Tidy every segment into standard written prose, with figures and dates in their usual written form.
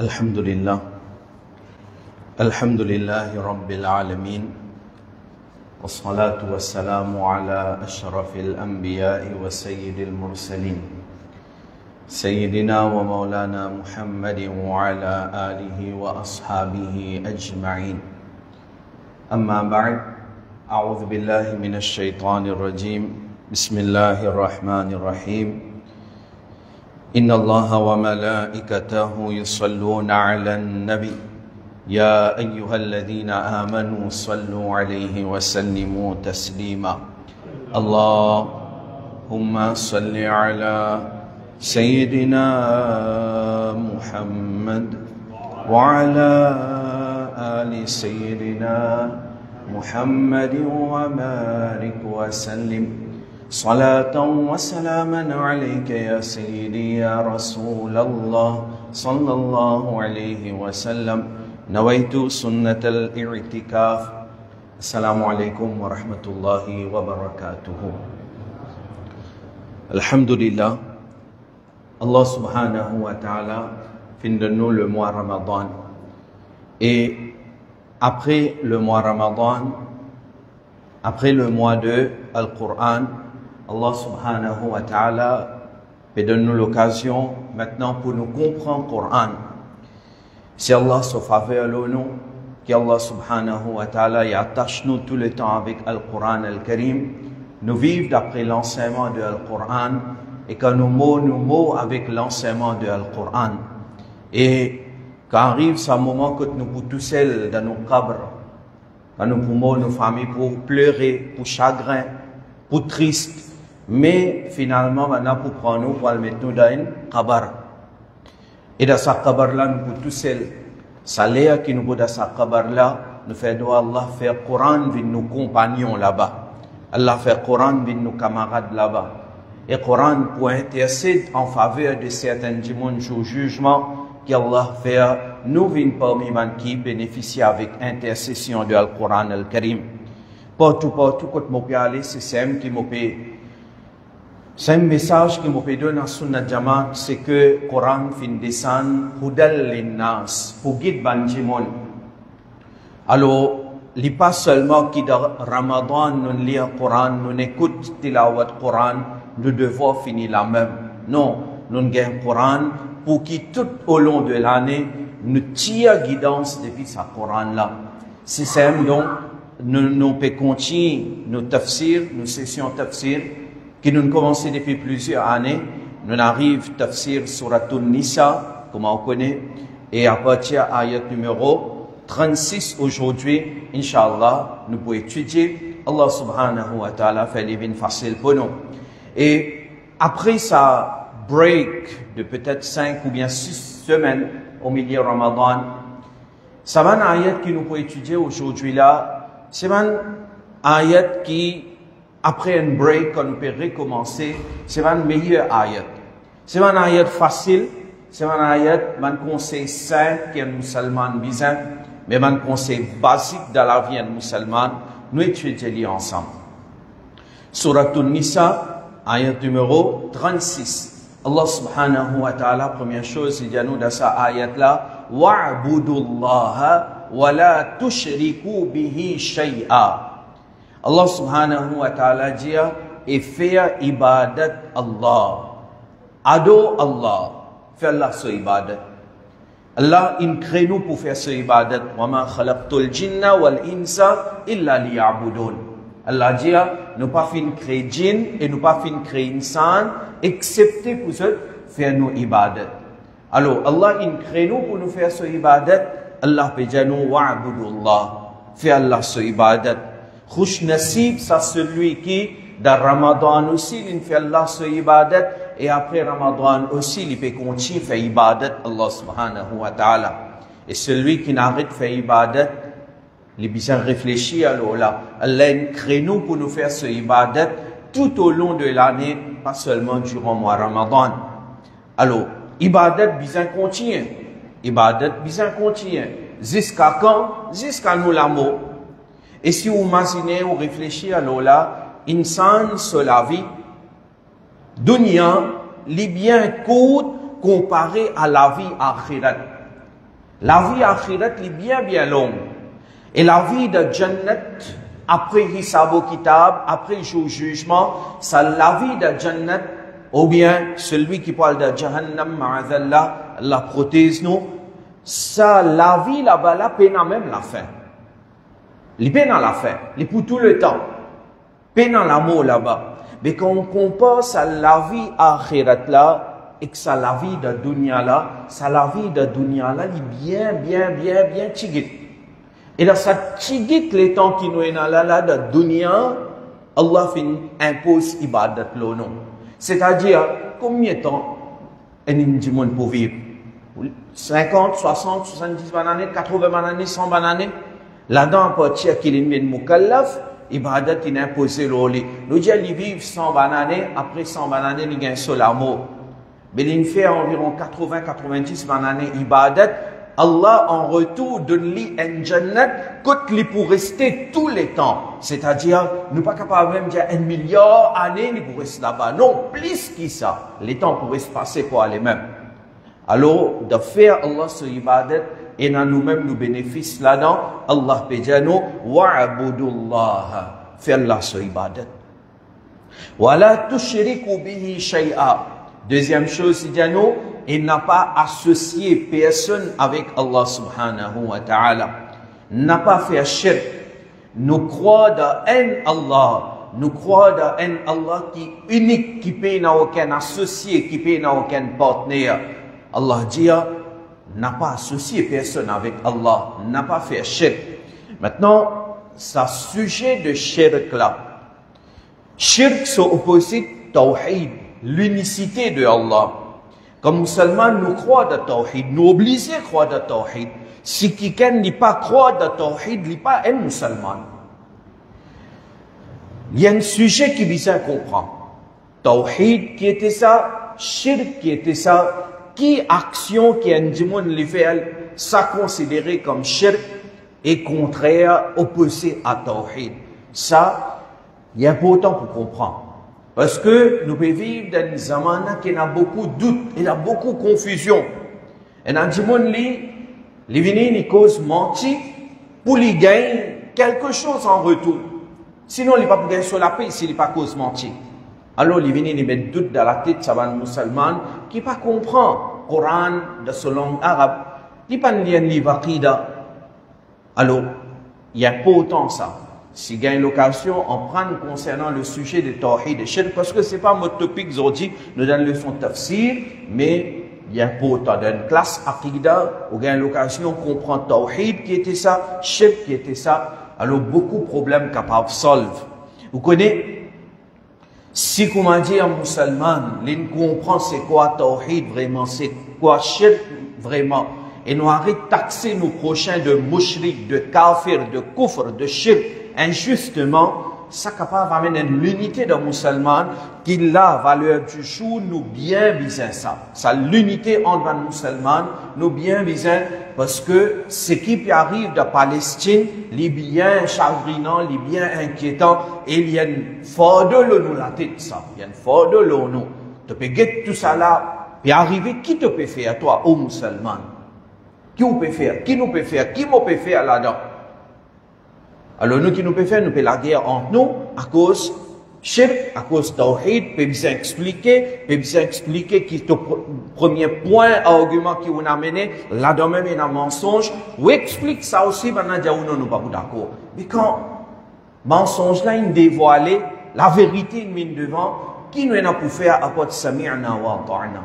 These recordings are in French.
الحمد لله الحمد لله رب العالمين والصلاة والسلام على أشرف الأنبياء وسيد المرسلين سيدنا ومولانا محمد وعلى آله وأصحابه أجمعين أما بعد أعوذ بالله من الشيطان الرجيم بسم الله الرحمن الرحيم إن الله وملائكته يصلون على النبي يا أيها الذين آمنوا صلوا عليه وسلموا تسليما اللهم صل على سيدنا محمد وعلى آل سيدنا محمد وبارك وسلم صلاة وسلاما عليك يا سيدي يا رسول الله صلى الله عليه وسلم نويت سنة الاعتكاف السلام عليكم ورحمة الله وبركاته الحمد لله Allah subhanahu wa ta'ala fin de nous le mois Ramadan et après le mois Ramadan, après le mois de Al-Qur'an, Allah subhanahu wa ta'ala donne-nous l'occasion maintenant pour nous comprendre le Coran. Si Allah se faveur nous, qu'Allah subhanahu wa ta'ala y attache nous tout le temps avec Al-Qur'an Al-Karim, nous vivons d'après l'enseignement de Al-Qur'an et que nous mots avec l'enseignement de Al-Qur'an. Et quand arrive ce moment que nous pouvons tout seuls dans nos cabres, quand nous pouvons nos familles pour pleurer, pour chagrin, pour triste, mais finalement maintenant pour prendre nous, pour le mettre nous dans une kabar. Et dans sa kabar là, nous pouvons tout seuls, ça l'air qui nous peut dans sa kabar là, nous fait doit Allah faire Coran avec nos compagnons là-bas. Allah fait Coran avec nos camarades là-bas. Et Coran pour intercéder en faveur de certains dimanches au jugement, qu'Allah fait nous venir parmi les qui bénéficient avec intercession de Al-Qur'an Al-Karim. Partout, quand je peux aller, c'est un message qui me donne dans Sunnah Jamaat, c'est que le Coran fin descend Hudal Linnas, pour guider Banjimon. Alors, il n'est pas seulement qui dans Ramadan nous lit le Coran, nous écoutons Tilawat Coran, nous devons finir la même. Non, nous avons le Coran pour qui tout au long de l'année nous tire guidance depuis ce Coran-là. C'est ça donc nous pouvons continuer nos tafsir, nos sessions tafsir, qui nous commencé depuis plusieurs années. Nous arrivons tafsir Suratul Nisa, comme on connaît, et à partir de l'ayat numéro 36 aujourd'hui, Inch'Allah, nous pouvons étudier. Allah subhanahu wa ta'ala fait les vignes faciles pour nous. Et après ça, break de peut-être 5 ou bien 6 semaines au milieu de Ramadan, ça va un ayat qui nous peut étudier aujourd'hui là, c'est un ayat qui, après un break, quand nous peut recommencer, c'est un meilleur ayat. C'est un ayat facile, c'est un ayat, un conseil simple qu'un musulman besoin, mais un conseil basique dans la vie d'un musulman, nous étudions ensemble. Suratul Nisa, ayat numéro 36. Allah subhanahu wa ta'ala, première chose, il dit à nous dans cette ayat-là, wa'budullaha wa la tushriku bihi shay'a. Allah subhanahu wa ta'ala dit, et faire ibadat Allah. Ado Allah. Faire Allah ce ibadat. Allah, il crée nous pour faire ce ibadat. Wa ma khalaqtul jinna wal insa illa liya'budun. Allah dit, nous pas fin créer djinn et nous pas fin créer insan, excepté pour ce faire nos ibadat. Alors, Allah, il crée nous pour nous faire ce ibadat. Allah peut dire nous, wa'budullah. Faire Allah ce ibadat. Khush nasib, ça celui qui, dans Ramadan aussi, il fait Allah ce ibadat. Et après Ramadan aussi, il peut continuer à faire ibadat, Allah subhanahu wa ta'ala. Et celui qui n'arrête de faire ibadat, il est bien réfléchi à l'Ola. Allah crée nous pour nous faire ce ibadat tout au long de l'année, pas seulement durant le mois Ramadan. Alors, ibadat bien continue. Ibadat bien continue. Jusqu'à quand? Jusqu'à nous l'amour. Et si vous imaginez ou réfléchissez à l'Ola, insan sur la vie, dunya, les biens courts comparé à la vie akhirat. La vie akhirat est bien longue. Et la vie de Jannat, après Hisab au Kitab, après le jugement, c'est la vie de Jannat, ou bien celui qui parle de Jahannam, ma'adallah, la protège nous, ça, la vie là-bas, la peine à même la fin. Les peines à la fin, les pour tout le temps. Peine à l'amour là-bas. Mais quand on compare ça, la vie akhirat là, et que ça, la vie de dunya là, ça, la vie de dunya là, il est bien tigit. Et là, ça tigit les temps qui nous est là de dunya, Allah impose ibadat lo non. C'est-à-dire, combien de temps est-ce monde pour vivre? 50, 60, 70 années, 80 années, 100 années. Là-dedans, à partir qu'il est une mukallaf, ibadat il imposé l'oli. Nous disons, ils vivent 100 années, après 100 années, ils gagnent sur l'amour. Mais il fait environ 80-90 années ibadat. Allah en retour donne-lui un jannat côté pour rester tous les temps. C'est-à-dire, nous pas capable même dire 1 milliard d'années pour rester là-bas. Non, plus que ça. Les temps pourraient se passer pour aller même. Alors, de faire Allah sur ibadat, et dans nous-mêmes nous bénéfices là-dedans, Allah peut dire nous, wa'abudullah, faire Allah sur ibadat. Wa la tushriku bihi shay'a. Deuxième chose, il dit nous, il n'a pas associé personne avec Allah subhanahu wa ta'ala. N'a pas fait shirk. Nous croyons dans un Allah. Nous croyons dans un Allah qui est unique, qui peut n'a aucun associé, qui peut n'a aucun partenaire. Allah dit, n'a pas associé personne avec Allah. N'a pas fait shirk. Maintenant, ce sujet de shirk là. Shirk, c'est opposite tawhid, l'unicité de Allah. Comme musulmans, nous croyons dans Tawhid, nous obligés à croire dans Tawhid. Si quelqu'un n'est pas croit dans Tawhid, il n'est pas un musulman. Il y a un sujet qui besoin comprendre. Tawhid qui était ça, Shirk qui était ça, qui action qui un démon les fait, ça considéré comme Shirk et contraire, opposé à Tawhid. Ça, il est important pour comprendre. Parce que nous pouvons vivre dans un zaman qui a beaucoup de doutes, il y a beaucoup de confusion. Et dans le monde, les venus, ils causent mentir pour les gagner quelque chose en retour. Sinon, il n'est pas pour gagner sur la paix s'il n'est pas cause mentir. Alors, les venus, ils mettent doute dans la tête, ça va un musulman qui ne comprend le Coran de ce langue arabe, qui ne comprend pas le livre Aqida. Alors, il y a important ça. Si il y a une occasion, on prend concernant le sujet de Tawhid et Shirk, parce que ce n'est pas notre topic aujourd'hui, nous donnons le son tafsir, mais il y a important dans une classe Aqida, où il y a l'occasion de comprendre Tawhid qui était ça, Shirk qui était ça, alors beaucoup de problèmes capables de solve. Vous connaissez, si comment dire un musulman, il comprend c'est quoi Tawhid vraiment, c'est quoi Shirk vraiment, et nous arrêtons de taxer nos prochains de mushrik, de kafir, de kufr, de shirk, injustement, ça capable d'amener l'unité d'un musulman qui la valeur du jour nous bien besoin ça. Ça l'unité entre un musulman nous bien besoin parce que ce qui arrive de Palestine, les bien chagrinant, les bien inquiétant, et il y a une forde nous la tête ça. Il y a une forde nous. Tu peux get tout ça là, et arriver qui te peut faire toi, ô musulman? Qui nous peut faire? Qui nous peut faire? Qui nous peut faire là-dedans? Alors nous qui nous peut faire, nous peut la guerre entre nous à cause shirk, à cause tawhid, peut bien expliquer qui est le premier point, argument qui vous a amené, là-dedans même il y a un mensonge, ou explique ça aussi, maintenant dire non, nous pas d'accord. Mais quand mensonge là, il dévoile la vérité, il met devant, qui nous a pour faire à part sami'na wa ta'na.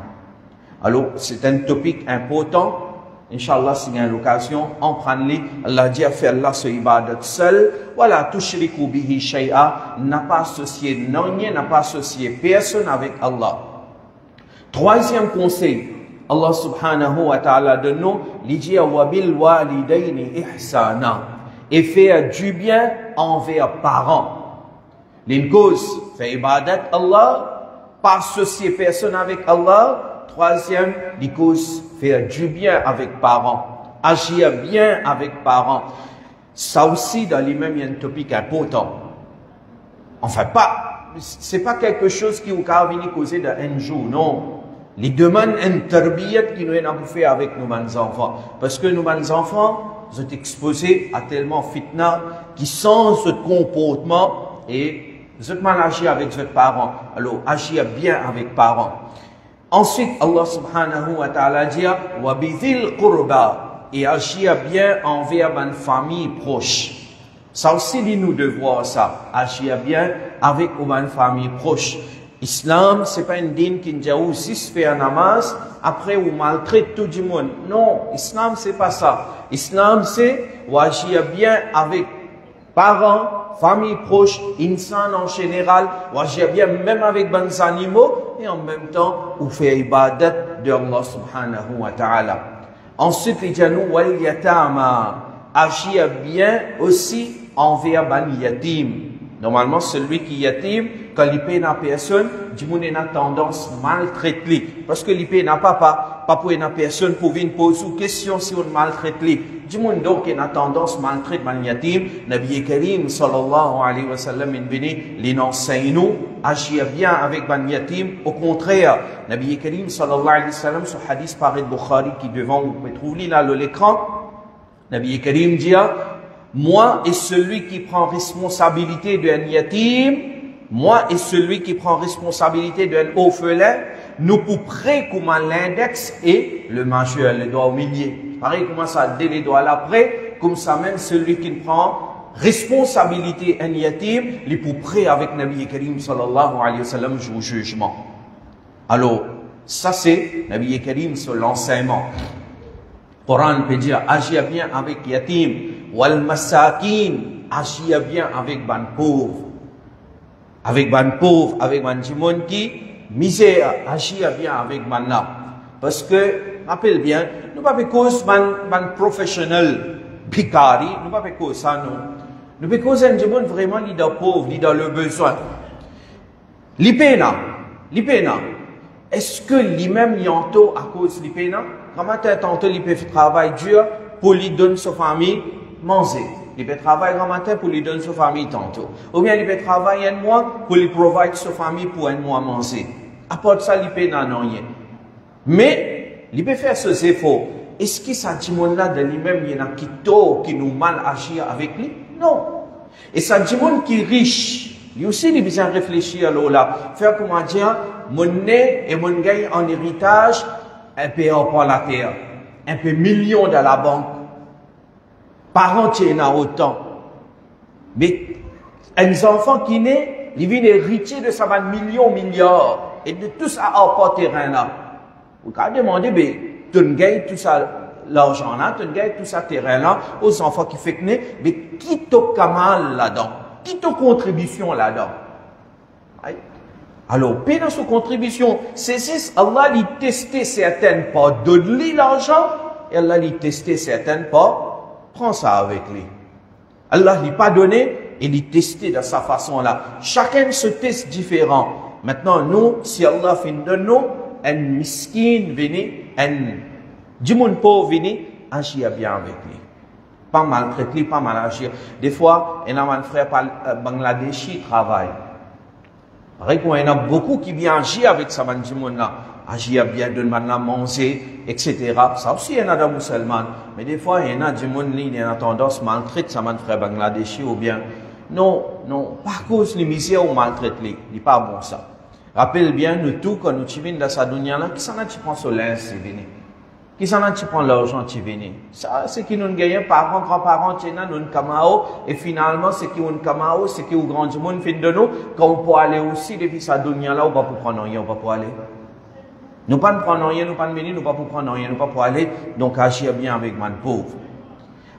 Alors c'est un topic important. Inch'Allah, s'il y a l'occasion, on prend-les, Allah dit à faire Allah ce ibadat seul, voilà, tushriku bihi shay'a, n'a pas associé non, n'a pas associé personne avec Allah. Troisième conseil, Allah subhanahu wa ta'ala de nous, il dit wa bil walidayni ihsana, et faire du bien envers parents. L'une cause, fait ibadat Allah, pas associer personne avec Allah. Troisième, les causes, faire du bien avec parents, agir bien avec parents. Ça aussi, dans lui-même, il y a un topic important. Enfin, c'est pas quelque chose qui vous a venu causer d'un jour, non. les demandes interbiyettes qui nous avons fait avec nos enfants. Parce que nos enfants sont exposés à tellement fitna qui sont ce comportement et vous êtes mal agi avec vos parents. Alors, agir bien avec parents. Ensuite, Allah subhanahu wa ta'ala dit « Wa bidhil qurba » et agir bien envers une famille proche. Ça aussi, nous devons ça. Agir bien avec une famille proche. Islam, c'est pas une dîne qui dit « Si se fait un namaz, après vous maltraite tout le monde. » Non, Islam, c'est pas ça. Islam, c'est agir bien avec parents, famille proche, insan en général, ou agir bien même avec les animaux, et en même temps, ou faire ibadat de Allah subhanahu wa ta'ala. Ensuite, il dit nous, wal yatama, agir bien aussi envers les yatim. Normalement, celui qui est yatim, quand il paye une personne, il a tendance à maltraiter. Parce que il paye n'a pas pour une personne pour venir poser une question si on maltraite. Du monde donc il a tendance à maltraiter les yatim. Nabi Karim sallallahu alayhi wa sallam il enseigne nous agir bien avec les yatim. Au contraire, Nabi Karim sallallahu alayhi wa sallam, ce hadith paraît de Bukhari qui devant vous pouvez trouver là l'écran. Nabi Karim dit moi et celui qui prend responsabilité d'un yatim, moi et celui qui prend responsabilité d'un orphelin, nous pour près comme l'index et le majeur, le doigt au milieu. Pareil, comment ça, dès les doigts l'après, comme ça même celui qui prend responsabilité un yatim, il est pour près avec Nabi Karim sallallahu alayhi wa sallam au jugement. Alors, ça c'est Nabi Karim sur l'enseignement. Coran peut dire, agir bien avec yatim, wal masakin, agir bien avec ban pauvre. Avec ban pauvre, avec ban jimon qui, misère, agir bien avec ban là. Parce que, rappelle bien, nous pas cause ban professionnel, bikari, nous pas cause ça, non. Nous pas cause un jimon vraiment leader pauvre, leader le besoin. L'ipena. Est-ce que lui-même yanto à cause l'ipena? Comment tantôt il peut travailler dur pour lui donner sa famille manger. Il peut travailler grand matin pour lui donner sa famille tantôt. Ou bien il peut travailler un mois pour lui provide sa famille pour un mois manger. À part ça, il peut n'en rien. Mais il peut faire ce efforts. Est-ce que ça dit là de lui-même il y en a qui nous mal agir avec lui? Non. Et ça dit qui est riche. Lui aussi, il a besoin de réfléchir alors là. Faire comment dire, mon nez et mon gain en héritage, un peu en la terre, un peu million dans la banque. Parents qui en a autant. Mais un enfant qui naît, il vient héritier de sa millions, milliards. Et de tout ça à pas terrain là. Vous pouvez demander, mais tu gagnes tout ça, l'argent là, tu gagnes tout ça terrain là, aux enfants qui fait que naît, mais qui t'a kamal là-dedans? Qui t'a contribution là-dedans? Alors, paye dans sa contribution. C'est si Allah lui testé certaines pas, donne-lui l'argent, et Allah lui testé certaines pas, prends ça avec lui. Allah lui pas donné, et lui testé de sa façon là. Chacun se teste différent. Maintenant, nous, si Allah fait de nous, un miskin vini, un du monde pauvre vini, agir bien avec lui. Pas maltraiter, pas mal agir. Des fois, il y a un frère Bangladeshi qui travaille. Pareil, il y en a beaucoup qui viennent agir avec sa là, agir bien, donner à manger, etc. Ça aussi, il y en a des musulmans. Mais des fois, il y en a des gens qui ont tendance à maltraiter sa frère Bangladeshi ou bien. Non, par cause de la misère ou maltraite, il n'est pas bon ça. Rappelle bien, nous tous, quand nous venons dans sa dunya là, qui s'en a qui prend son linge, c'est venu. Qui s'en a qui prend l'argent, qui venu. Ça, c'est qui nous gagnons, parents, grands-parents, qui nous kamao, et finalement, c'est qui nous kamao, c'est qui au grand du monde, fin de nous, quand on peut aller aussi, depuis sa dunya là, on va pour prendre rien, on va pour aller. Nous pas prendre rien, nous pas venir, nous pas pour prendre rien, nous pas pour aller, donc agir bien avec man pauvre.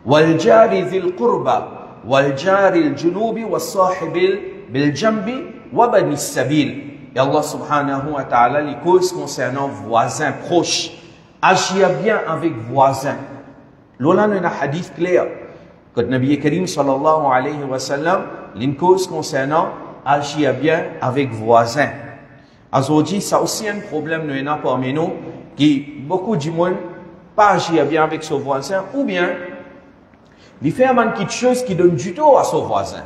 Wal jari dhil qurba, wal jari al junubi, wal sahibil bil jambi, wa bani sabil. Et Allah subhanahu wa ta'ala, les causes concernant voisins proches. Agir bien avec voisins. Là, on a un hadith clair. Quand Nabi Karim sallallahu alayhi wa sallam, les causes concernant agir bien avec voisins. Aujourd'hui, ça aussi un problème, nous en a parmi nous, qui beaucoup de monde pas agir bien avec son voisin, ou bien, il fait quelque chose qui donne du tort à son voisin.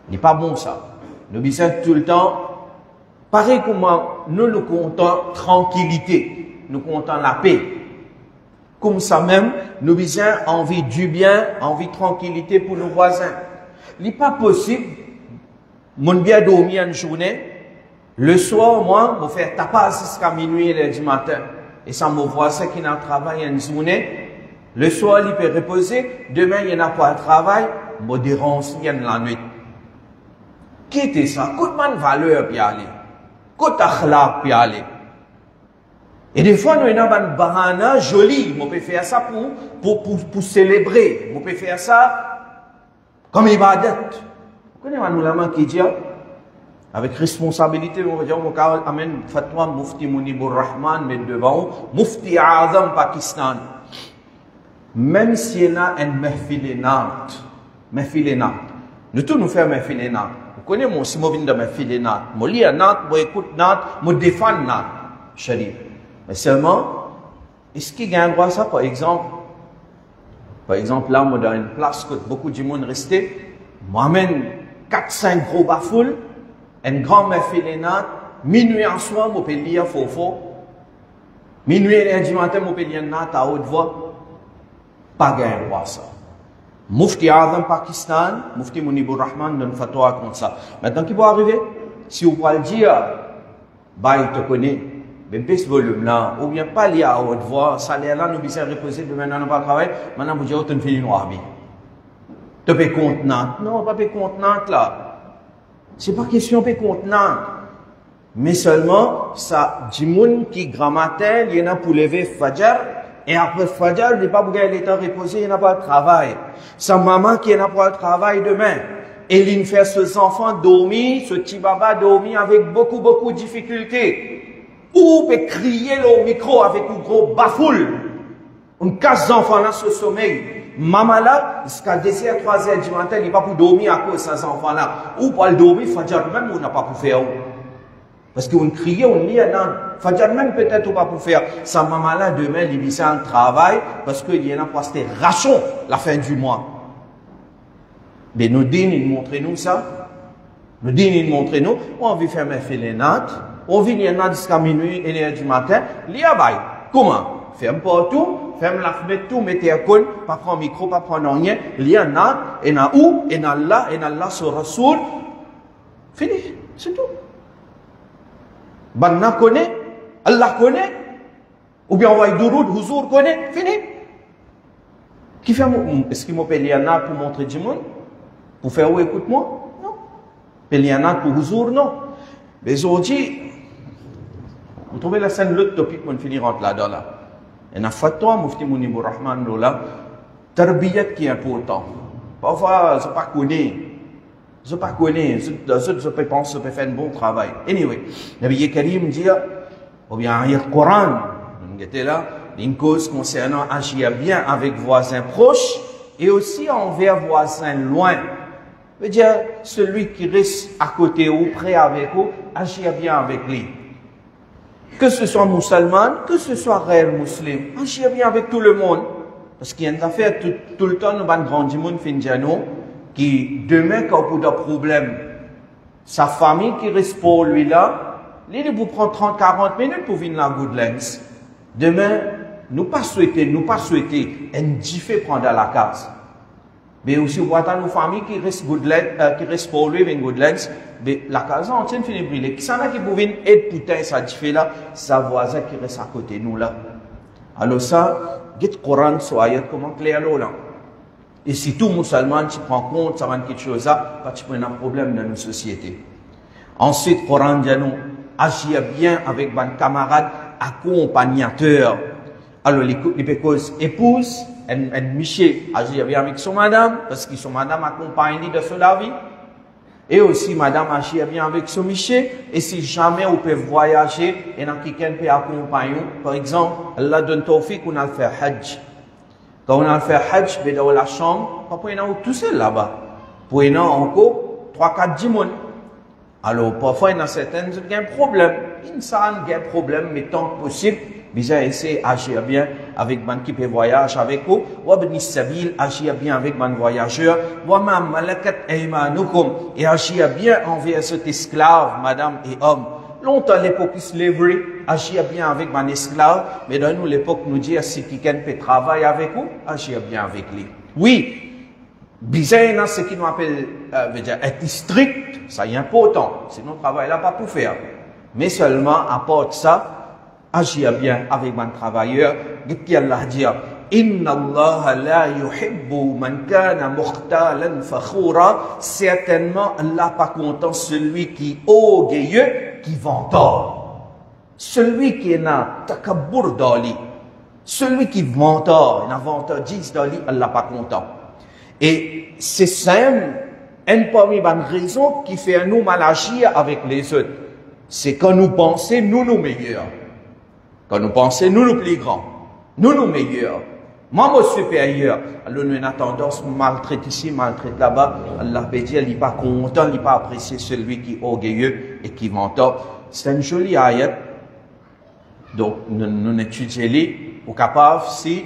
Ce n'est pas bon ça. Nous besoin tout le temps Pareil comment nous comptons tranquillité, nous comptons la paix. Comme ça même, nous avons envie du bien, envie de tranquillité pour nos voisins. Il n'est pas possible, mon bien dormir une journée, le soir, moi, je fais tapas jusqu'à minuit et du matin. Et ça, mon voisin qui n'a travaillé une journée, le soir, il peut reposer, demain, il n'a pas de travail, je dérange la nuit. Quittez ça, coûte de valeur pour y aller. Coûte d'akhlaq pour y aller. Et des fois, nous avons un bahana joli. On peut faire ça pour célébrer. On peut faire ça comme ibadat. Vous connaissez un ulama qui dit, avec responsabilité, on va dire, on va amener fatwa Mufti Munibur Rahman, mais devant Mufti Azam Pakistan. Même s'il y a un mahfilinat, nous tous nous faisons mahfilinat. Vous connaissez mon simovine de mahfilinat. Moi, lis un nat, moi, écoute nat, moi, défends nat. Sharif. Mais seulement, est-ce qu'il y a un droit à ça, par exemple? Par exemple, là, moi, dans une place que beaucoup de monde restait, moi, j'amène 4-5 gros bafoules, un grand mahfilinat, minuit en soir, moi, je peux lire faux. Minuit et lundi matin, moi, je peux lire nat à haute voix. Pas un droit à ça. Mufti Azam Pakistan, Mufti Munibur Rahman donne fatwa contre ça. Maintenant, qui va arriver? Si vous pouvez le dire, bah, il te connaît, mais baisse ce volume-là, ou bien pas lié à haute voix, salaire-là, nous bisons reposer, demain, nous n'avons pas de travail, maintenant, vous dites, tu ne fais noir. Tu peux contenant. Non, pas contenant là. C'est pas question de contenant. Mais seulement, ça, du monde qui grammatel, il y en a pour lever Fajr, et après Fajr, il n'est pas pour gagner l'état reposé, il n'a pas de travail. Sa maman qui n'a pas de travail demain. Et il fait ses enfants dormir, ce petit baba dormir avec beaucoup de difficultés. Ou peut crier au micro avec un gros bafoule. On casse les enfants là ce sommeil. Maman là, jusqu'à 2h, 3h du matin, il n'est pas pour dormir à cause de ces enfants là. Ou pour le dormir, Fajr même, on n'a pas pour faire. Parce qu'on crie, on lit, Fajr même peut-être on pas pour faire. Sa maman là, demain, il dit ça en travail, parce qu'il y en a pour acheter ration la fin du mois. Mais nous dînes, ils montrent nous ça. Nous dînes, ils montrent nous. On veut faire mes filénates. On vit les nattes jusqu'à minuit et l'heure du matin. L'IABAI. Comment? Ferme pas tout. Ferme la fenêtre tout. Mettez un col. Pas prendre micro, pas prendre rien. L'IANat. Et na où? Et na là sur Rasoul. Fini. C'est tout. Banna connaît, Allah connaît, ou bien on va y douroud, Huzur connaît, fini. Qui fait, est-ce qu'il m'appelle Liana pour montrer du monde? Pour faire où écoute-moi? Non. Liana pour Huzur, non. Mais aujourd'hui, vous trouvez la scène, l'autre topic, on finit rentre là-dedans là. Et na fatwa, Mufti Munibur Rahman, là, tarbiyat qui est important. Parfois, je ne pas connais. Je ne pas connais, je peux penser, je peux faire un bon travail. Anyway, Nabi Karim dit, ou bien il y a le Coran, on était là, une cause concernant agir bien avec voisins proches et aussi envers voisins loin. Je veux dire, celui qui reste à côté ou près avec vous, agir bien avec lui. Que ce soit musulman, que ce soit réel musulman, agir bien avec tout le monde. Parce qu'il y a une affaire, tout le temps, nous avons grandi monde, finjano, qui, demain, quand vous avez des problèmes, sa famille qui reste pour lui là, lui, il vous prend 30-40 minutes pour venir à Goodlands. Demain, nous pas souhaiter, un diffé prendre à la case. Mais aussi, vous voyez nos familles qui restent Goodlands, qui restent pour lui, venir Goodlands, mais la case entière finit brûler. Qui s'en a qui vous viennent aider putain, ça diffé là, sa voisin qui reste à côté de nous là. Alors ça, get Coran, soyez comment clair là. Et si tout musulman, tu prends compte, ça va être quelque chose là, pas tu prends un problème dans nos sociétés. Ensuite, Coran dit nous, agir bien avec vos camarades, accompagnateurs. Alors, les pécos épouses, un miché, agir bien avec son madame, parce que son madame accompagne de la vie. Et aussi, madame agir bien avec son miché. Et si jamais on peut voyager, et quelqu'un peut accompagner, par exemple, Allah donne tawfiq, on a fait hajj. Quand on a fait Hajj, on dans la chambre, pas pour y aller tout seul là-bas. Pour y aller encore 3-4 djimoun. Alors, parfois, il y a certains qui ont un problème. Il a un problème, mais tant que possible, déjà essayer d'agir bien avec mon qui peut voyager avec vous. Ou bien sabil, agir bien avec mon voyageur. Ou même malakat aymanukum, et agir bien envers cet esclave, madame et homme. Longtemps, l'époque slavery, agir bien avec un esclave, mais dans nous, l'époque, nous dit, si quelqu'un peut travailler avec vous, agir bien avec lui. Oui, bizarre, ce qui nous appelle, veut dire, être strict, ça est important. Sinon, le travail là, pas pour faire. Mais seulement, à part de ça, agir bien avec un travailleur. Qu'est-ce qu'Allah dit? Inna Allah la yuhibbu man kana mukhtalan fakhura. Certainement, Allah pas content celui qui orgueilleux, qui vantard. Celui qui est un takabbur d'Ali. Celui qui vantard, un vantardise d'Ali, Allah pas content. Et c'est simple, une parmi les raisons qui fait nous mal agir avec les autres. C'est quand nous pensons, nous meilleurs. Quand nous pensons, nous plus grands. Nous meilleurs. Moi, supérieur. Alors, nous avons une tendance maltraite ici, maltraite là-bas. Allah peut dire, il n'est pas content, il n'est pas apprécié celui qui est orgueilleux et qui vantard. C'est une jolie ayat. Donc, nous étudions au capable, si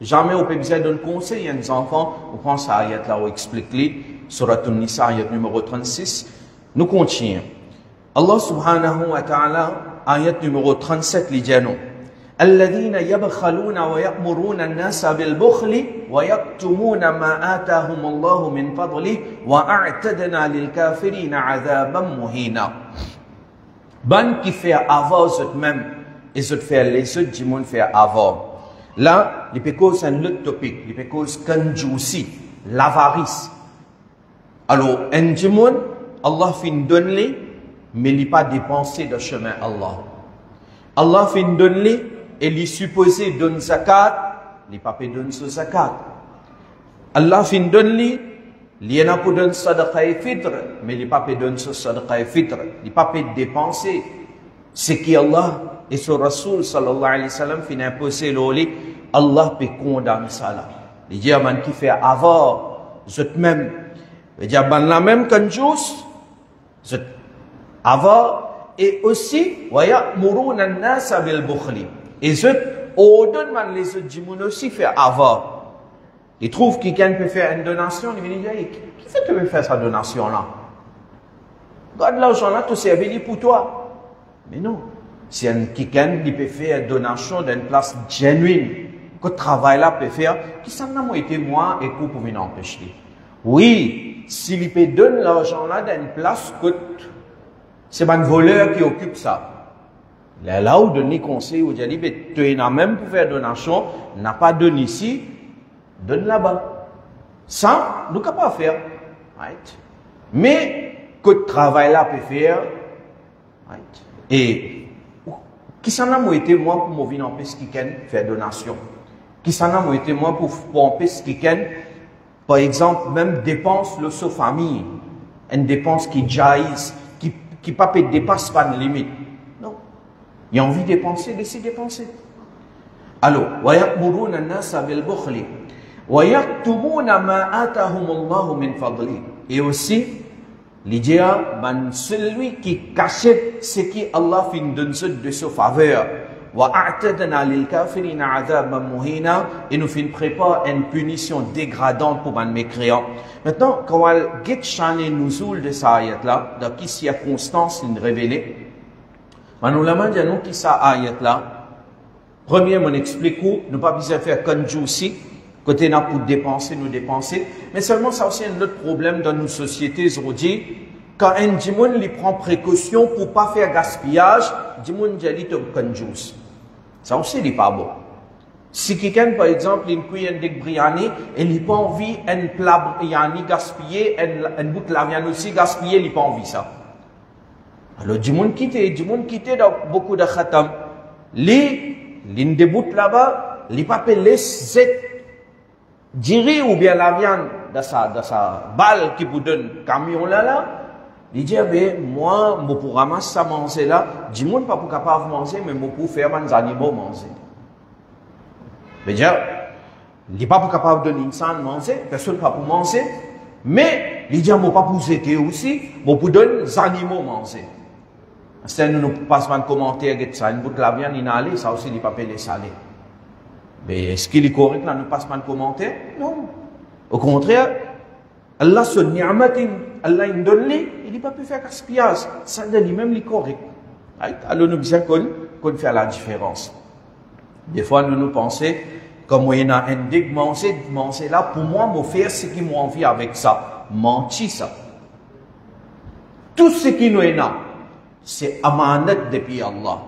jamais on peut besoin d'un conseil à nos enfants, on prend cette ayat là, on explique Surat An-Nisa, ayat numéro 36. Nous continuons. Allah subhanahu wa ta'ala, ayat numéro 37, les dit non. الذين يبخلون ويأمرون الناس بالبخل ويكتمون ما آتاهم الله من فضله وأعتدنا للكافرين عذابا مهينا. Ban qui fait avoir eux-mêmes et eux faire les autres du monde faire avoir. Là, il peut causer un autre topic, il peut causer kanjousi, l'avarice. Alors, un du monde, Allah fait donner, mais il n'a pas dépensé de chemin Allah. Allah fait donner et il est supposé donner zakat, il n'a pas donné ce zakat. Allah fait donner, il y en a pour donner sadaqa et fitr, mais il n'a pas donné ce sadaqa et fitr. Il n'a pas dépenser. C'est qui Allah et ce Rasoul sallallahu alayhi wa sallam fait imposer l'oli, Allah peut condamner ça là. Il dit à man qui fait avoir, eux-mêmes, il dit à man la même kanjous, avoir, et aussi, waya muruna an-nasa bil bukhli. Et eux, ordonne man les autres du monde aussi faire avoir. Il trouve que quelqu'un peut faire une donation, il dit, qui fait que tu veux faire cette donation là? Garde l'argent là, tout servir pour toi. Mais non. Si quelqu'un peut faire une donation d'une place genuine, que le travail là peut faire, qui s'en a été moi et pour venir empêcher. Oui, s'il peut donner l'argent là d'une place, c'est un voleur qui occupe ça. Là où donner conseil, où dit, tu n'as même pour faire donation, n'a pas donné ici, donne là-bas. Ça, nous ne pouvons pas faire. Right? Mais, que le travail là peut faire, right? Et, qui s'en a été moi pour venir empêcher quelqu'un faire donation? Qui s'en a été moi pour empêcher quelqu'un, par exemple, même dépense le sa famille, une dépense qui jaillit, qui pas dépasse pas de limite. Non. Il a envie de dépenser, laissez dépenser. Alors, وَيَأْمُرُونَ النَّاسَ بِالْبُخْلِ وَيَكْتُمُونَ مَا آتَاهُمُ اللَّهُ مِنْ فَضْلِهِ. Et aussi, l'idée, celui qui cachette ce qui Allah fait donner de sa faveur. وَأَعْتَدْنَا لِلْكَافِرِينَ عَذَابًا مُهِينًا. Et nous préparons une punition dégradante pour un mécréant. Maintenant, quand on get chané nuzul de sa ayat là, dans quelle circonstance il révélé, nous l'avons dit nous qui sa ayat là. Premier, on explique où nous pas besoin de faire kanjousi, côté n'a pour dépenser, nous dépenser, mais seulement ça aussi un autre problème dans nos sociétés aujourd'hui. Quand un dimon lui prend précaution pour pas faire gaspillage, dimon dit to kanjous. Ça aussi n'est pas bon. Si quelqu'un, par exemple, il cuit un deck biryani et il n'a pas envie un plat biryani gaspillé, un bout de la viande aussi gaspillé, il n'a pas envie ça. Alors, du monde quitté dans beaucoup de khatam. L'une des bouts là-bas, il n'a pas appelé cette diri ou bien la viande dans sa balle qui vous donne camion là. Il dit, moi, je pour ramasser ça manger là, du monde pas pour capable de manger, mais je pour faire mes animaux manger. C'est-à-dire, il n'est pas capable de donner une salle manger, personne ne peut pas pour manger, mais il dit, je ne peux pas pour aider aussi, je pour donner des animaux manger. C'est nous passons un commentaire de ça, une bout de la viande, il a allé, ça aussi, il n'est pas payé salé. Mais est-ce qu'il est correct là, nous passons un commentaire? Non. Au contraire, Allah se ni'matin, Allah il donne, il n'a pas pu faire gaspillage. Ça donne lui-même, il est correct. Alors nous disons qu'on fait la différence. Des fois nous pensons, comme il y a un dig, c'est là, pour moi, mon faire ce qui m'a envie avec ça. Menti ça. Tout ce qui nous est là, c'est amanat depuis Allah.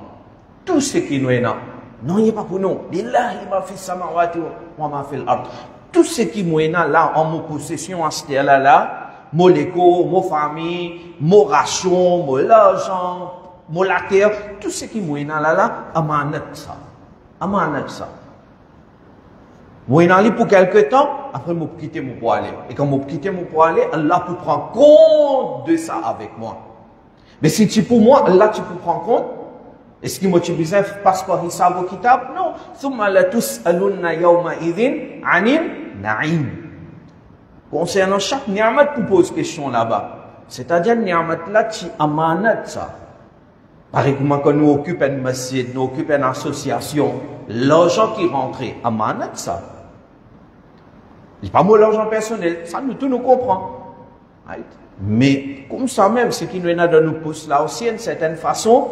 Tout ce qui nous est là. Non, il n'est pas pour nous. Lillahi ma fi samawati wa ma fi al-ard. Tout ce qui nous est là, en mon possession, à ce là, mon léco, mon famille, mon ration, mon l'argent, mon la terre, tout ce qui nous est là, amanat ça. Amanat ça. Moi, je suis pour quelque temps, après, je vais quitter mon pour aller. Et quand je vais quitter mon pour aller, Allah peut prendre compte de ça avec moi. Mais si tu pour moi, Allah, tu peux prendre compte. Est-ce que moi, tu besoin de passeport hisab au kitab? Non. ثم لتسألن يومئذ عن النعيم. Concernant chaque ni'mat, tu poses question là-bas. C'est-à-dire, ni'mat là, tu amanat ça. Par exemple, quand nous occupons une masjid, nous occupons une association, l'argent qui rentre, amanat ça. C'est pas moi l'argent personnel, ça nous tout nous comprend. Right? Mais comme ça même, ce qui nous est dans nous pousse là aussi, d'une certaine façon,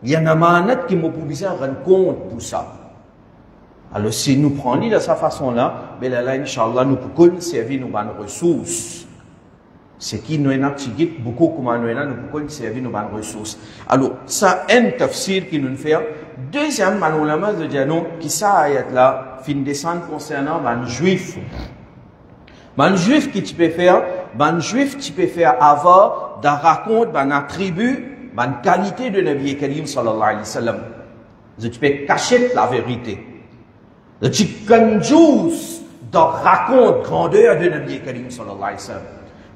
il y a un amanat qui nous pousse à rendre compte pour ça. Alors si nous prenons de cette façon-là, ben là, Inch'Allah, nous pouvons servir nos bonnes ressources. Ce qui nous est beaucoup comme nous pouvons servir nos bonnes ressources. Alors, ça, un tafsir qui nous fait. Deuxième, malheureusement, de dire non, qui ça ayat là, fin descendre concernant les juifs. Les juifs qui tu peux faire, les juifs tu peux faire avoir d'un raconte, d'un attribut, d'une qualité de Nabi Karim sallallahu alayhi wa sallam. Tu peux cacher la vérité. Tu conjures d'un raconte grandeur de Nabi Karim sallallahu alayhi wa sallam.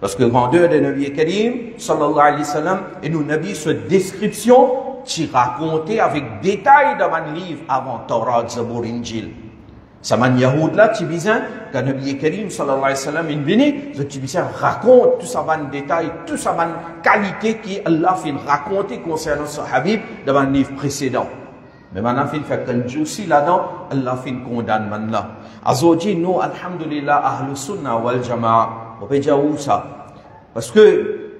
Parce que grandeur de Nabi Karim, sallallahu alayhi wa sallam, et nous, Nabi, cette description, tu racontais avec détail dans un livre avant Torah, Zabur, Injil. Ça m'a Yahoud là, tu disais, quand Nabi Karim, sallallahu alayhi wa sallam, est venu, tu disais, raconte tout ça en détail, tout ça en qualité qui Allah fait raconter concernant ce Habib dans un livre précédent. Mais maintenant, il fait qu'un jour aussi là-dedans, Allah fait condamne maintenant. Azodji, nous, alhamdulillah, ahlus sunnah wal jama'a. On peut dire où ça? Parce que,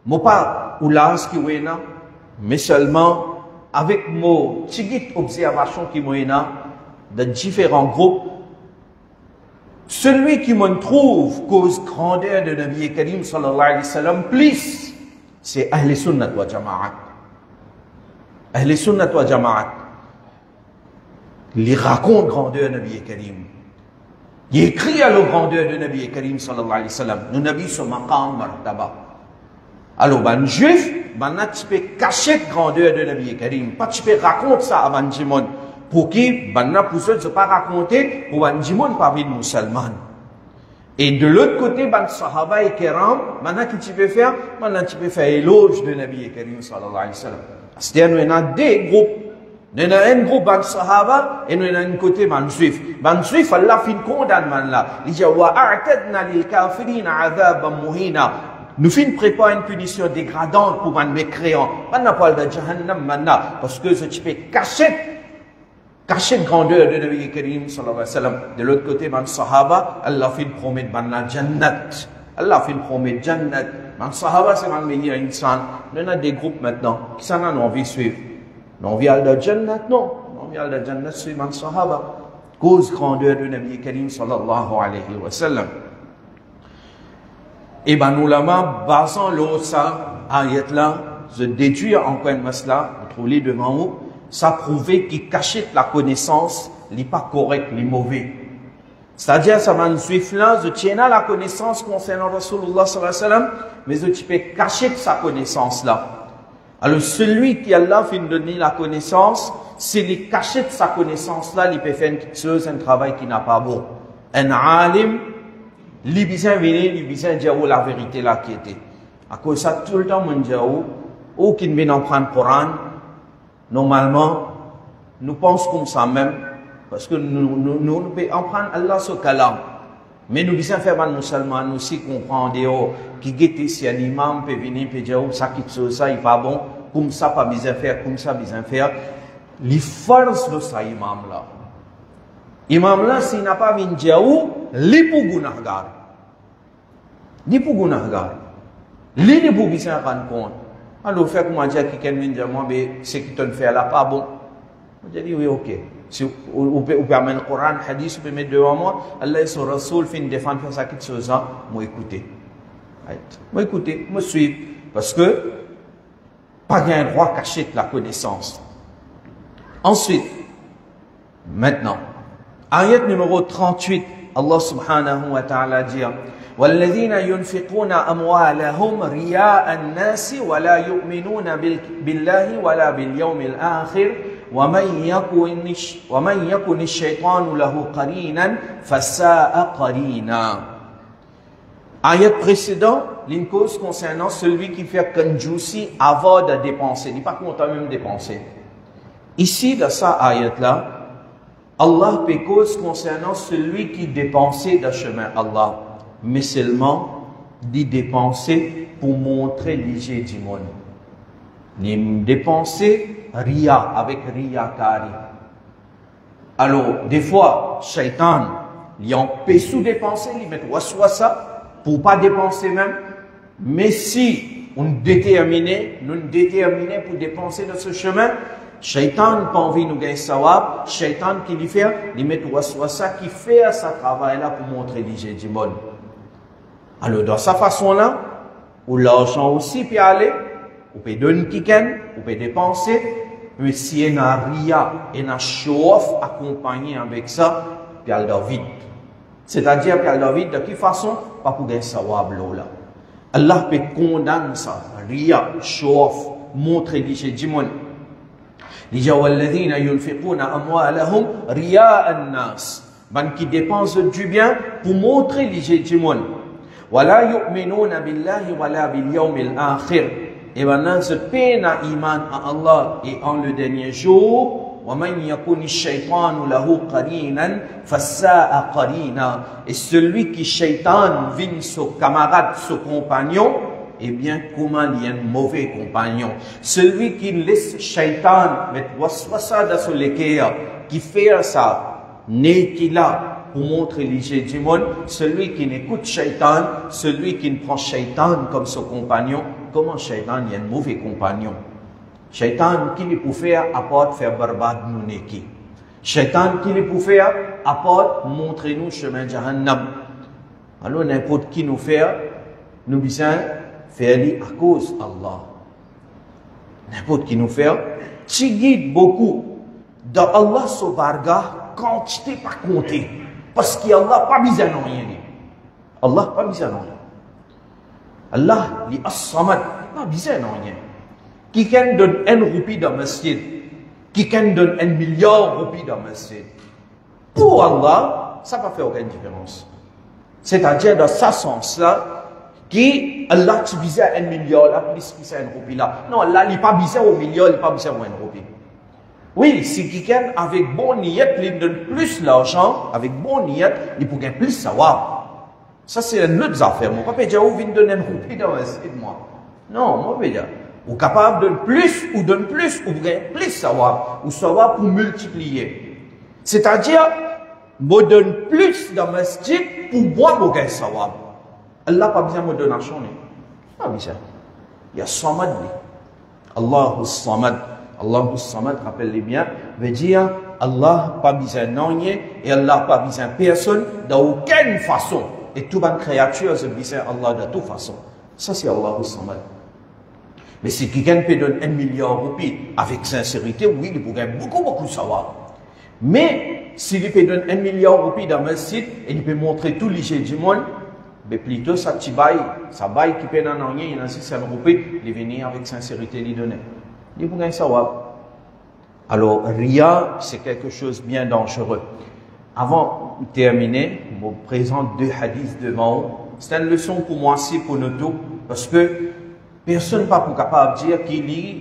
moi pas ou là, ce qui est là, mais seulement avec mon petite observation qui est là, de différents groupes, celui qui me trouve cause grandeur de Nabi Karim sallallahu alayhi wa sallam, plus, c'est Ahl Sunnat wa Jama'at. Ahl Sunnat wa Jama'at. Il raconte grandeur de Nabi Karim. Il écrit à la grandeur de Nabi Karim sallallahu alayhi wa sallam. Nous Nabi sur maqam martaba. Alors, ben, juif, ben, tu peux cacher la grandeur de Nabi Karim. Pas tu peux raconter ça à Ben Jimon. Pour qui, ben, pour ceux qui ne pas raconter, pour Ben Jimon, parmi les musulmans. Et de l'autre côté, ben, sahaba et kiram, maintenant, qu'est-ce que tu peux faire? Maintenant, tu peux faire éloge de Nabi Karim sallallahu alayhi wa sallam. C'est-à-dire, nous avons des groupes. Nous avons un groupe ban sahaba et nous avons un côté ban juif. Ban juif, Allah fin condamne là. Il dit wa a'tadna lil kafirina 'adhaban muhina. Nous fin préparer une punition dégradante pour les mécréants. Maintenant parle de Jahannam maintenant parce que tu peux cacher la grandeur de Nabi Karim sallallahu alayhi wa sallam. De l'autre côté ban sahaba, Allah fin promettre ban la jannat. Allah fin promettre jannat. Ban sahaba c'est ban meilleur insan. Nous avons des groupes maintenant qui s'en ont envie de suivre. Non, on vient de Jannat, non. On vient de Jannat, c'est man sahaba. Cause grandeur de Nabi Karim sallallahu alayhi wa sallam. Et ben, nous l'avons, basant l'eau, ça, ayat là, je déduis encore une masla, vous trouvez devant vous, ça prouvait qu'il cachait la connaissance, n'est pas correct, n'est mauvais. C'est-à-dire, ça va nous suivre là, je tiens à la connaissance concernant Rasulullah sallallahu alayhi wa sallam, mais je peux cacher sa connaissance là. Alors, celui qui Allah fait nous donner la connaissance, c'est les cacher de sa connaissance-là, il peut faire une chose, un travail qui n'a pas bon. Un alim, il besoin venir, il besoin dire la vérité là qui était. À cause de ça, tout le temps, on dit, ou qui vient en prendre le Coran, normalement, nous pensons comme ça même, parce que nous pouvons en prendre Allah sur kalam. Mais nous besoin faire mal musulmans, nous aussi comprendre, qui guette si un imam peut venir, peut dire, ça qui ça, il pas bon, comme ça, pas besoin faire, comme ça, besoin faire. Les forces de ça, imam là. Imam là, s'il n'a pas venu dire, li pour gunahgar. Li pour gunahgar. Li pour besoin rendre compte. Alors, fait comment dire quelqu'un vient dire moi, mais c'est qui te fait là pas bon. Je dis oui, ok. Si vous pouvez amener le Coran, le hadith, vous pouvez mettre devant moi, Allah et son Rasoul fin défendre faire ça quelque chose, moi écoutez. Moi écoutez, moi suivre. Parce que, pas un droit caché de la connaissance. Ensuite, maintenant, ayat numéro 38, Allah subhanahu wa ta'ala dit والذين ينفقون أموالهم رياء الناس ولا يؤمنون بالله ولا باليوم الآخر ومن يكن الشيطان له قرينا فساء قرينا. Ayat précédent, une cause concernant celui qui fait kanjousi avant de dépenser. Il n'est pas content même de dépenser. Ici, dans cette ayat-là, Allah fait cause concernant celui qui dépensait dans le chemin Allah. Mais seulement d'y dépenser pour montrer l'IG du monde. Ni dépenser ria avec ria kari. Alors, des fois, shaitan, il empêche sous dépenser, il met waswasa pour pas dépenser même. Mais si on déterminé pour dépenser dans ce chemin, shaitan pas envie de nous gagner sawab, shaitan qui lui fait, il met waswasa qui fait sa travail là pour montrer l'IG du monde. Alors, dans sa façon-là, où l'argent aussi peut aller, on peut donner quelqu'un, on peut dépenser, mais si il y a ria, il y a show-off accompagné avec ça, puis elle doit vite. C'est-à-dire qu'elle doit vite, de quelle façon? Pas pour gagner sawab là. Allah peut condamner ça, ria, show-off, montrer l'IG du monde. Il dit, وَالَّذِينَ يُنْفِقُونَ أَمْوَالَهُمْ رِيَاءَ النَّاسِ. Ben qui dépensent du bien pour montrer l'IG du monde. ولا يؤمنون بالله ولا باليوم الآخر. Et maintenant, ce peine à iman à Allah et en le dernier jour. ومن يكن الشيطان له قرينا فساء قرينا. Et celui qui shaitan vient son camarade, son compagnon, eh bien, comment il y a un mauvais compagnon. Celui qui laisse shaitan mettre waswasa dans son léquer, qui fait ça, n'est qu'il là pour montrer l'IG du monde, celui qui n'écoute shaitan, celui qui ne prend shaitan comme son compagnon, comment shaitan est un mauvais compagnon? Shaitan qui ne peut faire apporte faire barbade nous neki. Shaitan qui ne peut faire apporte montrer nous chemin jahannam. Alors n'importe qui nous fait, nous besoin faire à cause Allah. N'importe qui nous fait, tu guides beaucoup dans Allah sauvarga quantité pas compter. Parce qu'Allah pas besoin de rien. Allah pas besoin de rien. Allah, il est as-samad, pas besoin de rien. Quelqu'un donne 1 roupie dans le masjid, quelqu'un donne 1 milliard de roupies dans le masjid. Pour Allah, ça ne va faire aucune différence. C'est-à-dire dans ce sens-là, qui Allah tu besoin 1 milliard là, plus que 1 roupie là. Non, Allah, il n'est pas besoin au milliard, il n'est pas besoin de 1 roupie. Oui, si quelqu'un avec bon niat, il donne plus l'argent, avec bon niat, il peut gagner plus savoir. Ça, c'est une autre affaire. Moi, je ne peux pas dire, où vient donner un roupie dans le site, moi. Non, moi, je peux dire, ou capable de donner plus, ou donne plus, ou gagner plus savoir, ou savoir pour multiplier. C'est-à-dire, je donne plus dans le site pour moi, je gagne savoir. Allah n'a pas besoin de me donner l'argent. Pas besoin. Il y a Samad. Allahu Samad. Allahu Samad, rappelez bien, veut dire Allah pas besoin de rien et Allah pas besoin de personne d'aucune façon. Et toute bonne créature a besoin d'Allah de toute façon. Ça c'est Allahu Samad. Mais si quelqu'un peut donner 1 milliard de roupies avec sincérité, oui, il pourrait beaucoup savoir. Mais s'il peut donner 1 milliard de roupies dans le site et il peut montrer tout l'IG du monde, mais plutôt ça qui baille qui peut donner rien, il a 600 roupies, il venir avec sincérité lui donner. Il faut savoir. Alors, Ria, c'est quelque chose de bien dangereux. Avant de terminer, je vous présente 2 hadiths devant vous. C'est une leçon pour moi aussi, pour nous tous, parce que personne n'est pas capable de dire qu'il est,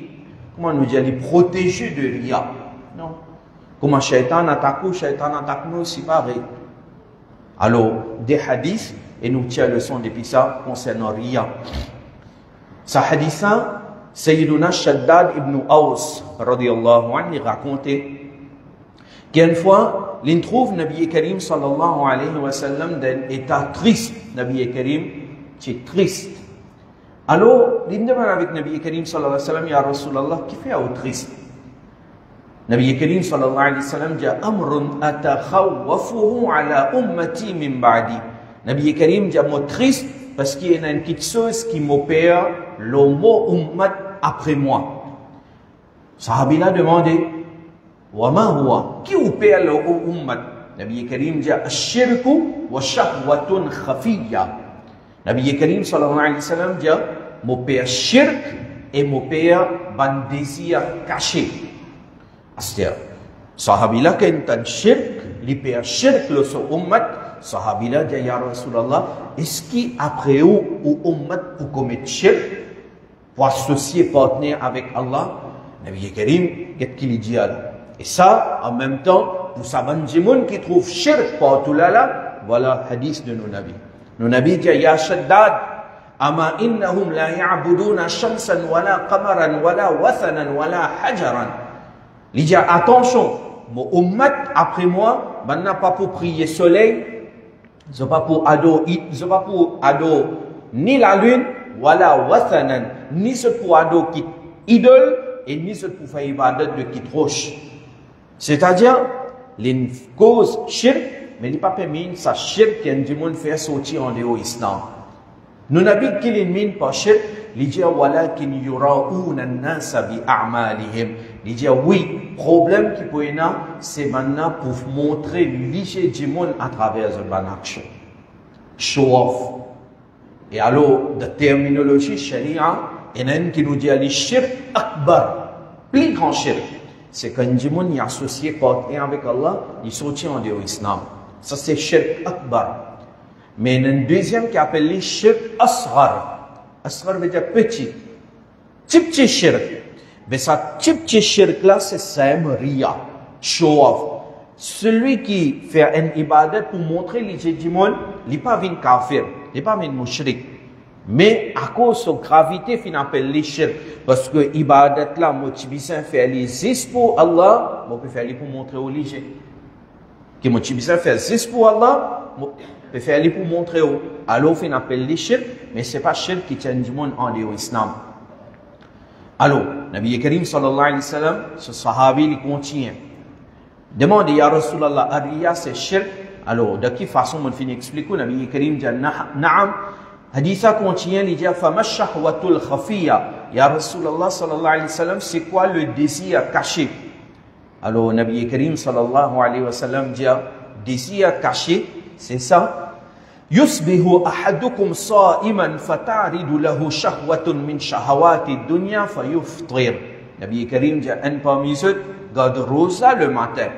comment nous dire, il est protégé de Ria. Non. Comment Shaitan attaque nous, c'est pareil. Alors, des hadiths, et nous tirons leçon depuis ça concernant Ria. Ce hadith-là, Sayyiduna Shaddad ibn Aws, radiyallahu anhu, racontait qu'une fois, il trouve Nabi Karim sallallahu alayhi wa sallam dans un état triste. Nabi Karim, c'est triste. Alors, il demande avec Nabi Karim sallallahu alayhi wa sallam, Ya Rasulallah, qui fait au triste? Nabi Karim sallallahu alayhi wa sallam dit, Amrun atakhawwafuhu ala ummati min ba'di. Nabi Karim dit, moi triste parce qu'il y a une petite chose qui m'opère le mot ummat après moi. Sahabi l'a demandé, Wa ma huwa? Qui opère le ummat? Nabi Karim dit, Ash-shirku wa shahwatun khafiyya. Nabi Karim sallallahu alayhi wa sallam dit, mon père shirk et mon père ban désir caché. C'est-à-dire, sahabila kentan shirk, li père shirk le so ummat, sahabila dit, ya Rasulallah, est-ce qu'après ou ummat pour commettre shirk, pour associer partenaire avec Allah? Nabi Karim, qu'est-ce qu'il dit là? Et ça, en même temps, pour ça, ban qui trouve shirk partout là, voilà hadith de nos nabis. Nos nabis disent, Ya Shaddad, Ama innahum la ya'buduna shamsan wala qamaran wala wathanan wala hajaran. Il dit, attention, mon ummat après moi, n'a pas pour prier soleil, ils n'ont pas pour ado ni la lune, wala wathanan, ni ce pour ado qui idole, et ni ce pour faire ibadat de qui roche. C'est-à-dire, les causes shirk, mais il n'est pas permis, ça shirk qui a du monde faire sortir en dehors islam. Nous n'avons qu'il mine pas shirk, il dit walakin yura'una an-nasa bi a'malihim. Il dit oui, problème qui peut y avoir, c'est maintenant pour montrer l'issue du monde à travers une bonne action. Show off. Et alors, de terminologie sharia, il y en a qui nous dit le shirk akbar, plus grand shirk. C'est quand du monde y associé partenaire avec Allah, il sortit en dehors islam. Ça c'est shirk akbar. Mais il y a un deuxième qui appelle le shirk asghar. Asghar veut dire petit. Petit shirk. Mais ça, petit shirk là, c'est Sam Ria. Show off. Celui qui fait un ibadat pour montrer l'idée du monde, il n'est pas un kafir, il n'est pas un mushrik. Mais à cause de la gravité, il appelle les shirk. Parce que ibadat là, motivation fait les pour Allah, on peut faire pour montrer au l'idée. Qui motivation fait pour Allah, peut faire pour montrer au. Alors, on appelle les shirk, mais ce n'est pas shirk qui tient du monde en dehors islam. Alors, Nabi Karim sallallahu alayhi wa sallam, ce sahabi, il continue. Demande, Ya Rasulallah, Ariya c'est shirk. Alors, de quelle façon on finit expliquer? Nabi Karim dit, Naam. Haditha continue, il dit, Fama shahwatul khafiya. Ya Rasulallah sallallahu alayhi wa sallam, c'est quoi le désir caché? Alors, Nabi Karim sallallahu alayhi wa sallam dit, désir caché, c'est ça. Yusbihu ahadukum sa'iman fataridu lahu shahwatun min shahawati dunya fayuftir. Nabi Karim dit, un parmi eux garde rosa le matin.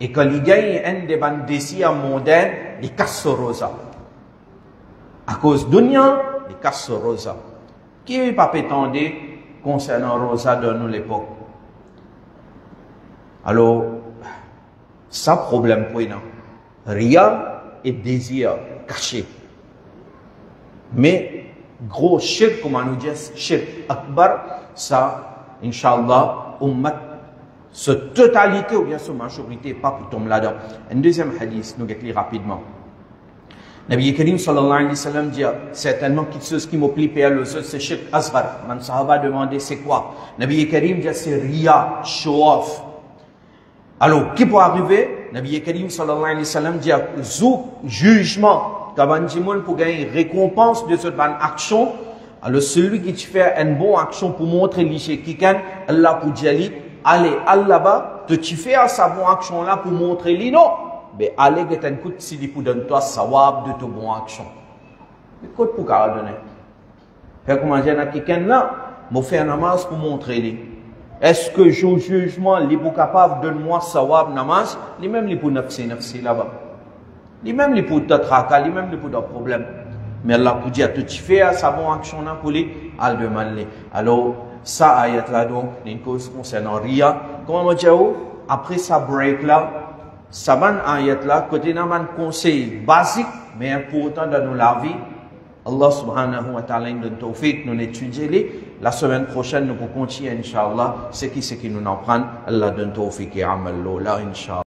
Et quand il gagne un des bandes désirs mondains, il casse ce rosa. À cause dunya, il casse ce rosa. Qui n'est pas prétendu concernant rosa de nous l'époque? Alors, ça problème pour nous. Ria et désir caché. Mais, gros shirk, comme on nous dit, shirk akbar, ça, Inch'Allah, ummat, ce totalité ou bien ce majorité, pas pour tomber là-dedans. Un deuxième hadith, nous éclairons rapidement. Nabi Karim sallallahu alayhi wa sallam dit, certainement quelque chose qui m'oublie payé le seul, c'est shirk asghar. Man sahaba demandé c'est quoi? Nabi Karim dit, c'est ria, show off. Alors, qui peut arriver? Nabi Karim sallallahu alayhi wa sallam dit, jugement, quand pour gagner récompense de cette bonne action, alors celui qui fait une bonne action pour montrer l'issue qui gagne, Allah pour dire, allez, Allah-bas, tu fais sa bonne action là pour montrer lui, non? Mais allez, que tu as un coup de sidi pour donner toi sawab de ta bonne action. Mais quoi pour qu'elle donne? Fait comment dire, quelqu'un là, m'a fait un namaz pour montrer lui. Est-ce que je jugement, il est capable de donner moi sawab namaz? Lui même, il est pour nafsi là-bas. Lui même, il est pour tatraka, lui même, il est pour des problèmes. Mais Allah pour dire, tu fais sa bonne action là pour lui, elle demande. Alors, ça, ayat là donc, une cause concernant Ria. Comment on dit, après sa break là, ça ban ayat là, côté d'un conseil basique, mais important dans nos la vie. Allah subhanahu wa ta'ala nous donne tawfiq, nous l'étudier. La semaine prochaine, nous continuer, Inch'Allah, ce qui nous en prend. Allah donne tawfiq et amal là, Inch'Allah.